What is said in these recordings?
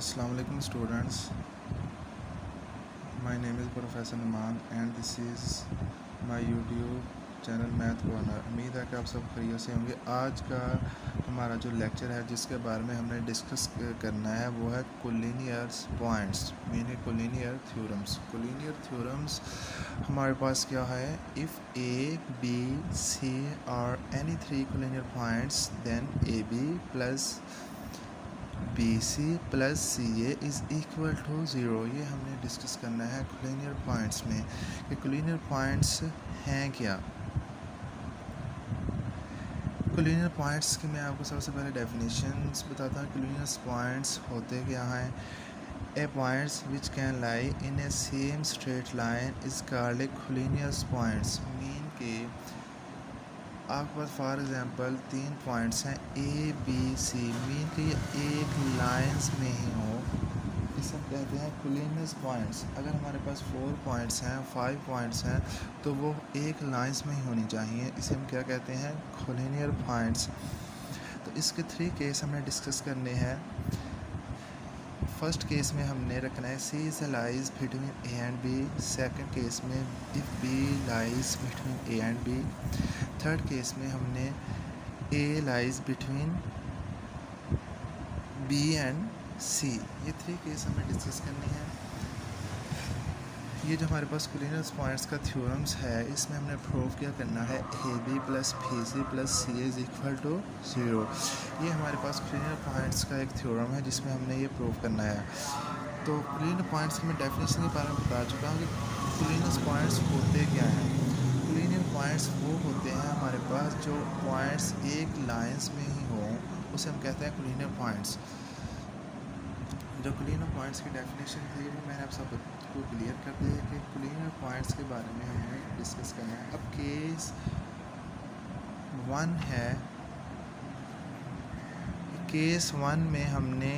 Assalamu alaikum students. My name is Professor Numan and this is my YouTube channel math corner. उम्मीद है कि आप सब खैरियत से होंगे। आज का हमारा जो लेक्चर है जिसके बारे में हमने डिस्कस करना है वो है collinear points, meaning collinear theorems. Collinear theorems हमारे पास क्या है, if A B C are any three collinear points then A B plus B C plus C A is equal to zero. ये हमने डिस्कस करना है कोलिनियर पॉइंट्स में कि कोलिनियर पॉइंट्स हैं क्या। कोलिनियर पॉइंट्स की मैं आपको सबसे पहले डेफिनेशंस बताता हूँ। कोलिनियर पॉइंट्स होते क्या हैं, a points which can lie in a same straight line is called a collinear points. Mean के आपके पास फॉर एग्जांपल तीन पॉइंट्स हैं ए बी सी, मीन कि ये एक लाइंस में ही हो, इसे हम कहते हैं कोलिनियर पॉइंट्स। अगर हमारे पास 4 पॉइंट्स हैं 5 पॉइंट्स हैं तो वो एक लाइंस में ही होनी चाहिए, इसे हम क्या कहते हैं, कोलिनियर पॉइंट्स। तो इसके 3 केस हमने डिस्कस करने हैं। फर्स्ट केस में हमने रखना है C is lies between A and B. Second case में if B lies between A and B. Third case में हमने A lies between B and C. ये 3 केस हमें डिस्कस करनी है। ये जो हमारे पास कोलिनियर पॉइंट्स का थ्योरम्स है इसमें हमने प्रूव क्या करना है, A B plus B C plus C is equal to zero. ये हमारे पास कोलिनियर पॉइंट्स का एक थ्योरम है जिसमें हमने ये प्रूव करना है। तो कोलिनियर पॉइंट्स की मैं डेफिनेशन के बारे में बता चुका हूँ कि कोलिनियर पॉइंट्स होते क्या हैं। कोलिनियर पॉइंट्स वो होते हैं हमारे पास जो पॉइंट्स एक लाइंस में ही हों, उसे हम कहते हैं कोलिनियर पॉइंट्स। जो कोलिनियर पॉइंट्स की डेफिनेशन थी वो मैंने आप सबको क्लियर कर दिया कि कोलिनियर पॉइंट्स के बारे में हमें डिस्कस करना है। अब केस 1 है, केस 1 में हमने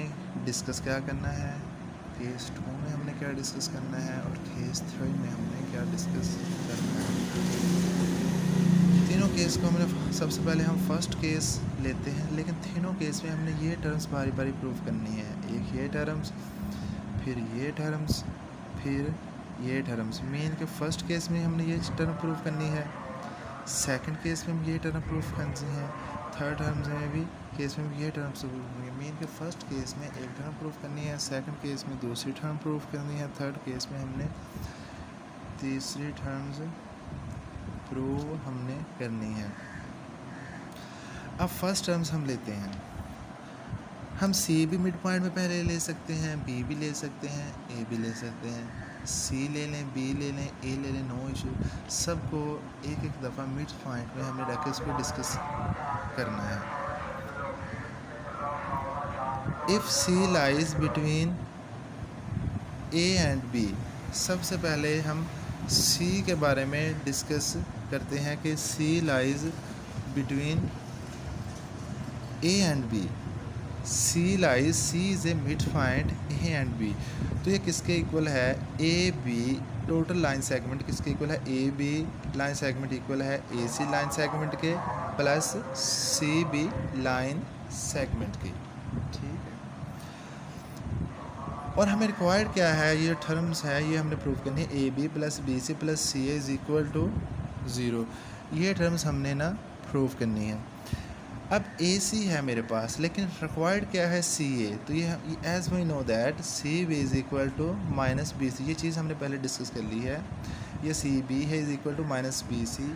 डिस्कस क्या करना है, केस 2 में हमने क्या डिस्कस करना है और केस 3 में हमने क्या डिस्कस करना है। तीनों केस को हमने सबसे पहले हम फर्स्ट केस लेते हैं, लेकिन तीनों केस में हमने ये टर्म्स बारी बारी प्रूव करनी है। एक ये टर्म्स, फिर ये टर्म्स, फिर ये टर्म्स। मीन के फर्स्ट केस में हमने ये टर्म प्रूव करनी है, सेकंड केस में हम ये टर्म प्रूव करनी है, थर्ड टर्म्स में भी केस में भी ये टर्म्स प्रूव करनी है। मीन के फर्स्ट केस में एक टर्म प्रूव करनी है, सेकंड केस में दूसरी टर्म प्रूव करनी है, थर्ड केस में हमने तीसरी टर्म्स प्रूव हमने करनी है। अब फर्स्ट टर्म्स हम लेते हैं। हम सी भी मिड पॉइंट में पहले ले सकते हैं, बी भी ले सकते हैं, ए भी ले सकते हैं, सी ले लें, बी ले लें, ए ले लें, नो इशू। सबको एक एक दफ़ा मिड पॉइंट में हमने रख के इसको डिस्कस करना है। If C lies between A and B, सबसे पहले हम सी के बारे में डिस्कस करते हैं कि C lies between A and B. C lies, C is a mid point A and B. तो ये किसके इक्वल है, A B total line segment किसके इक्वल है, A B line segment equal है ए सी लाइन सेगमेंट के plus C B line segment के। ठीक है, और हमें रिक्वायर्ड क्या है, ये टर्म्स है ये हमने प्रूव करनी है, A B plus B C plus C A is equal to zero. ये टर्म्स हमने ना प्रूव करनी है। अब ए सी है मेरे पास, लेकिन रिक्वायर्ड क्या है, सी ए। तो ये as we know that C B is equal to minus B C, ये चीज़ हमने पहले डिस्कस कर ली है। ये सी बी है is equal to minus B C.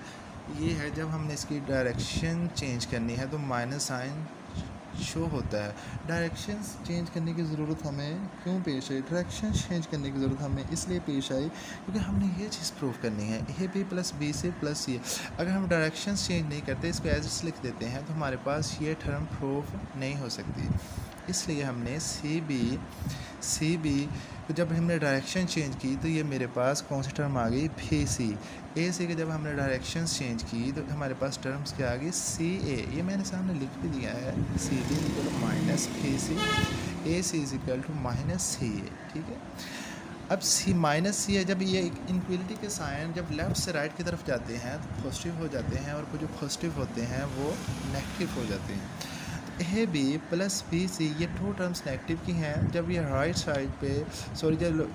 ये है जब हमने इसकी डायरेक्शन चेंज करनी है तो माइनस साइन शो होता है। डायरेक्शन चेंज करने की ज़रूरत हमें क्यों पेश आई, डायरेक्शन चेंज करने की ज़रूरत हमें इसलिए पेश आई क्योंकि हमने ये चीज़ प्रूव करनी है, A B plus B C plus C. अगर हम डायरेक्शन चेंज नहीं करते, इसको एज इट लिख देते हैं, तो हमारे पास ये टर्म प्रूव नहीं हो सकती। इसलिए हमने सी बी तो जब हमने डायरेक्शन चेंज की तो ये मेरे पास कौन सी टर्म आ गई, बी सी। ए सी के जब हमने डायरेक्शन चेंज की तो हमारे पास टर्म्स क्या आ गई, सी ए। ये मैंने सामने लिख भी दिया है, C B equal to minus B C, A C is equal to minus C A. ठीक है, अब सी माइनस सी है, जब ये इनक्वलिटी के साइन जब लेफ़्ट से राइट की तरफ जाते हैं तो पॉजिटिव हो जाते हैं और जो पॉजिटिव होते हैं वो नेगेटिव हो जाते हैं। तो A B plus B C ये टू टर्म्स नेगेटिव की हैं। जब ये राइट साइड पे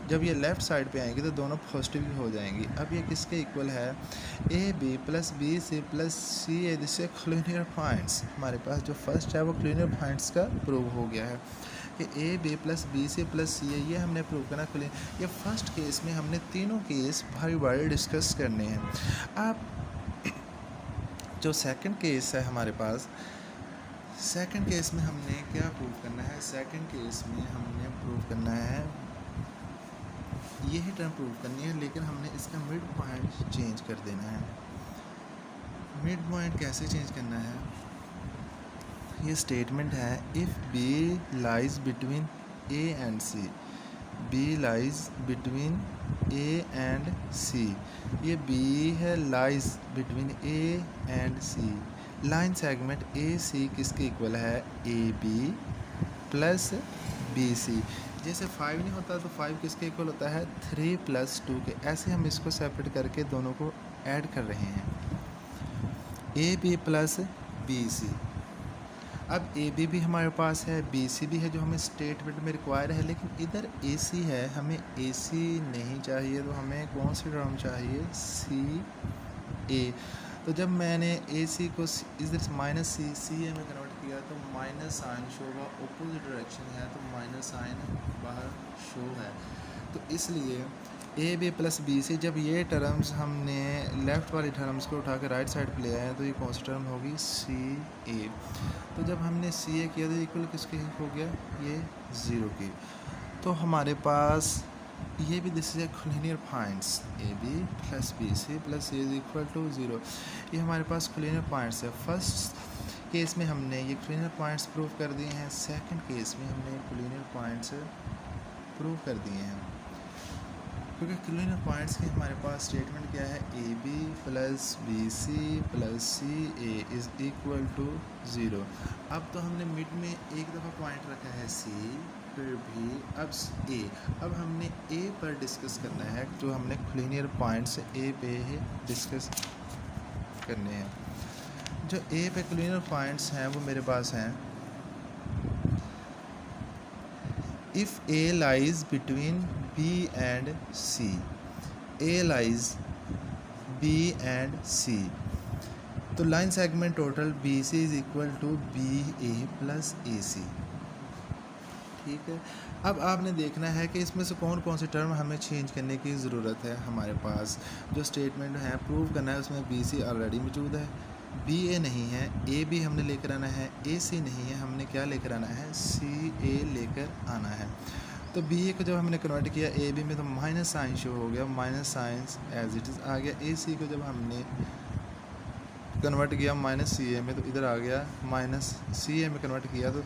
जब ये लेफ़्ट साइड पे आएंगी तो दोनों पॉजिटिव हो जाएंगी। अब ये किसके इक्वल है? A B plus B C plus C A, जिससे क्लिनियर पॉइंट्स हमारे पास जो फर्स्ट है वो क्लिनियर पॉइंट्स का प्रूव हो गया है कि A B plus B C plus C A, ये हमने प्रूव करना क्लियर। ये फर्स्ट केस में हमने तीनों केस भारी भारी डिस्कस करने हैं। अब जो सेकंड केस है हमारे पास, सेकंड केस में हमने क्या प्रूव करना है? सेकंड केस में हमने प्रूव करना है यही टर्म प्रूव करनी है, लेकिन हमने इसका मिड पॉइंट चेंज कर देना है। मिड पॉइंट कैसे चेंज करना है? ये स्टेटमेंट है if B lies between A and C, B lies between A and C, ये बी है lies between A and C. Line segment A C किसके इक्वल है? A B plus B C. जैसे 5 नहीं होता तो 5 किसके इक्वल होता है? 3 प्लस 2 के। ऐसे हम इसको सेपरेट करके दोनों को ऐड कर रहे हैं, A B plus B C. अब ए बी भी हमारे पास है, बी सी भी है जो हमें स्टेटमेंट में रिक्वायर है, लेकिन इधर ए सी है, हमें ए सी नहीं चाहिए, तो हमें कौन सी टर्म चाहिए? सी ए। तो जब मैंने ए सी को इधर माइनस सी ए में कन्वर्ट किया तो माइनस साइन शो होगा, अपोजिट डायरेक्शन है तो माइनस साइन बाहर शो है। तो इसलिए A B plus B C, जब ये टर्म्स हमने लेफ़्ट वाली टर्म्स को उठा के राइट साइड पे ले आए तो ये कौन सी टर्म होगी? सी ए। तो जब हमने सी ए किया तो इक्वल किसके हो गया? ये 0 की। तो हमारे पास ये भी this is a collinear points, A B plus B C plus C is equal to 0। ये हमारे पास क्लिनियर पॉइंट्स है। फर्स्ट केस में हमने ये क्लिनियर पॉइंट्स प्रूव कर दिए हैं, सेकंड केस में हमने क्लिनियर पॉइंट्स प्रूव कर दिए हैं, क्योंकि क्लिनियर पॉइंट्स की हमारे पास स्टेटमेंट क्या है? A B plus B C plus C A is equal to 0। अब तो हमने मिड में एक दफ़ा पॉइंट रखा है सी, फिर भी अब ए। अब हमने ए पर डिस्कस करना है, जो हमने क्लिनियर पॉइंट्स ए पे ही डिस्कस करने हैं। जो ए पे क्लिनियर पॉइंट्स हैं वो मेरे पास हैं, if A lies between B and C, A lies B and C, तो line segment total B C is equal to B A plus A C. ठीक है। अब आपने देखना है कि इसमें से कौन कौन सी टर्म हमें चेंज करने की ज़रूरत है। हमारे पास जो स्टेटमेंट है प्रूव करना है उसमें बी सी ऑलरेडी मौजूद है, बी ए नहीं है, ए बी हमने लेकर आना है, ए सी नहीं है, हमने क्या लेकर आना है? सी ए लेकर आना है। तो बी ए को जब हमने कन्वर्ट किया ए बी में तो माइनस साइन शो हो गया, minus signs as it is आ गया। ए सी को जब हमने कन्वर्ट किया माइनस सी ए में तो इधर आ गया, माइनस सी ए में कन्वर्ट किया तो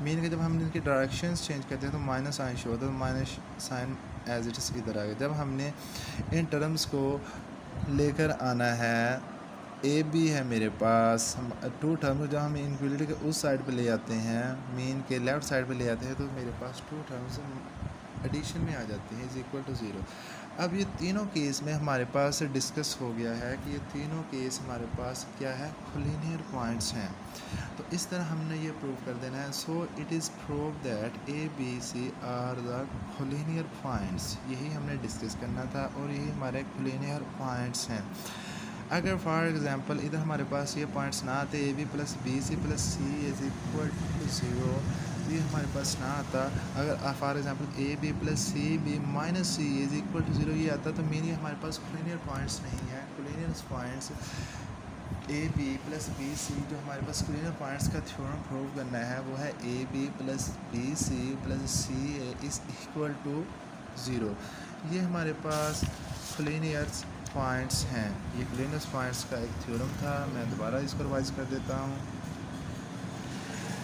मीन के जब हम इनके डायरेक्शंस चेंज करते हैं तो माइनस साइन शो होता है, तो minus sign as it is इधर आ गया। जब हमने इन टर्म्स को लेकर आना है, ए बी है मेरे पास, हम टू टर्म्स जब हम इनक्विलिटी के उस साइड पे ले आते हैं, मीन के लेफ़्ट साइड पे ले आते हैं, तो मेरे पास टू टर्म्स एडिशन में आ जाती है इज इक्वल टू 0। अब ये तीनों केस में हमारे पास डिस्कस हो गया है कि ये तीनों केस हमारे पास क्या है? कोलिनियर पॉइंट्स हैं। तो इस तरह हमने ये प्रूव कर देना है। So it is prove that A B C are the collinear points. यही हमने डिस्कस करना था और यही हमारे कोलिनियर पॉइंट्स हैं। अगर फॉर एग्जांपल इधर हमारे पास ये पॉइंट्स ना आते, A B plus B C plus C is equal to 0, ये हमारे पास ना आता, अगर for example A B plus C B minus C is equal to 0 ये आता, तो मीन ये हमारे पास कोलिनियर पॉइंट्स नहीं है। Collinear points A B plus B C, जो हमारे पास कोलिनियर पॉइंट्स का थ्योरम प्रूव करना है वो है A B plus B C plus C A is equal to 0। ये हमारे पास कोलिनियर पॉइंट्स हैं। ये कोलिनियर पॉइंट्स का एक थ्योरम था, मैं दोबारा इसको रिवाइज कर देता हूँ।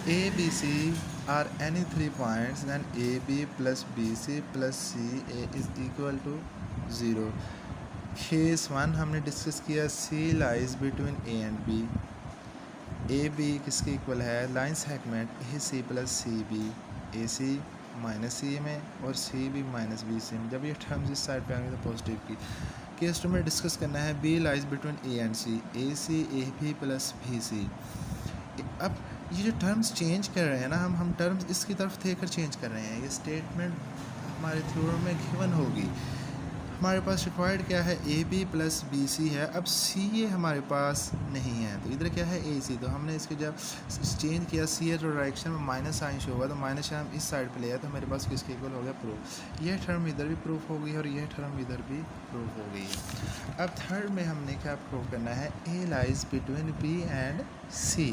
A B C are any 3 points then AB plus BC plus CA is equal to 0। Case 1 हमने डिस्कस किया, C lies between A and B। AB किसके इक्वल है? Line segment AC plus CB, AC minus C में और CB minus BC में। जब ये terms इस साइड पे आएंगे तो पॉजिटिव की। केस 2 में डिस्कस करना है B lies between A and C, AC AB plus BC। अब ये जो टर्म्स चेंज कर रहे हैं ना, हम टर्म्स इसकी तरफ देकर चेंज कर रहे हैं। ये स्टेटमेंट हमारे थ्योरम में गिवन होगी। हमारे पास रिक्वायर्ड क्या है, A B plus B C है। अब सी ए हमारे पास नहीं है, तो इधर क्या है ए सी। तो हमने इसके जब चेंज किया सी ए जो डायरेक्शन में माइनस साइन शो होगा, तो माइनस साइन हम इस साइड पे ले आए, तो हमारे पास किसके इक्वल हो गया, प्रूफ। यह टर्म इधर भी प्रूफ हो गई और यह टर्म इधर भी प्रूफ हो गई है। अब थर्ड में हमने क्या प्रूफ करना है, A lies between B and C.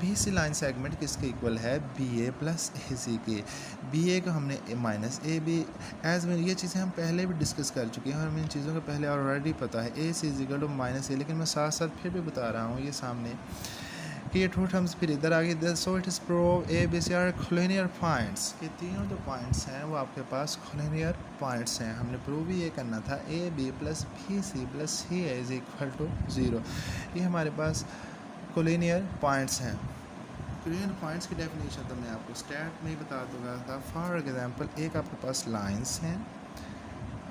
B C line segment किसके इक्वल है, B A plus A C के। बी ए को हमने माइनस ए बी एज में, ये चीज़ें हम पहले भी डिस्कस कर चुके हैं और हमें इन चीज़ों को पहले ऑलरेडी पता है। A C is equal to minus ए, लेकिन मैं साथ साथ फिर भी बता रहा हूँ ये सामने कि ये टू टर्म्स फिर इधर आगे। So it is prove A B C are collinear points. ये तीनों जो पॉइंट्स हैं वो आपके पास कोलिनियर पॉइंट्स हैं। हमने प्रूव ही ये करना था, A B plus B C plus C A is equal to 0। ये हमारे पास कोलिनियर पॉइंट्स हैं। कोलिनियर पॉइंट्स की डेफिनेशन तो मैं आपको स्टैट में ही बता दूंगा था। फॉर एग्जांपल, एक आपके पास लाइंस हैं,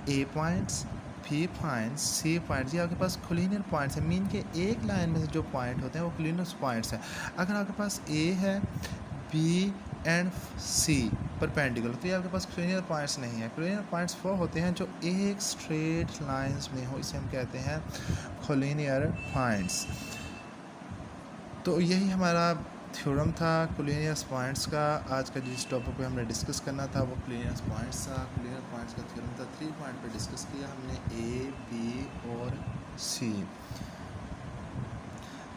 a points, B points, C points, ये आपके पास कोलिनियर पॉइंट्स हैं। मीन के एक लाइन में से जो पॉइंट होते हैं वो कोलिनियर पॉइंट्स हैं। अगर आपके पास ए है, बी एंड सी परपेंडिकुलर, तो ये आपके पास कोलिनियर पॉइंट्स नहीं है। कोलिनियर पॉइंट्स वो होते हैं जो एक स्ट्रेट लाइंस में हो, इसे हम कहते हैं कोलिनियर पॉइंट्स। तो यही हमारा थ्योरम था कोलिनियर पॉइंट्स का। आज का जिस टॉपिक पे हमने डिस्कस करना था वो कोलिनियर पॉइंट्स था। कोलिनियर पॉइंट्स का थ्योरम था। 3 पॉइंट पे डिस्कस किया हमने, ए बी और सी।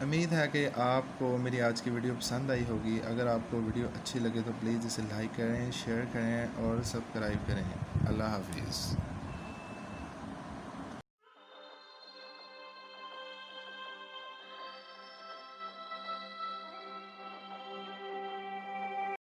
उम्मीद है कि आपको मेरी आज की वीडियो पसंद आई होगी। अगर आपको वीडियो अच्छी लगे तो प्लीज़ इसे लाइक करें, शेयर करें और सब्सक्राइब करें। अल्लाह हाफिज़।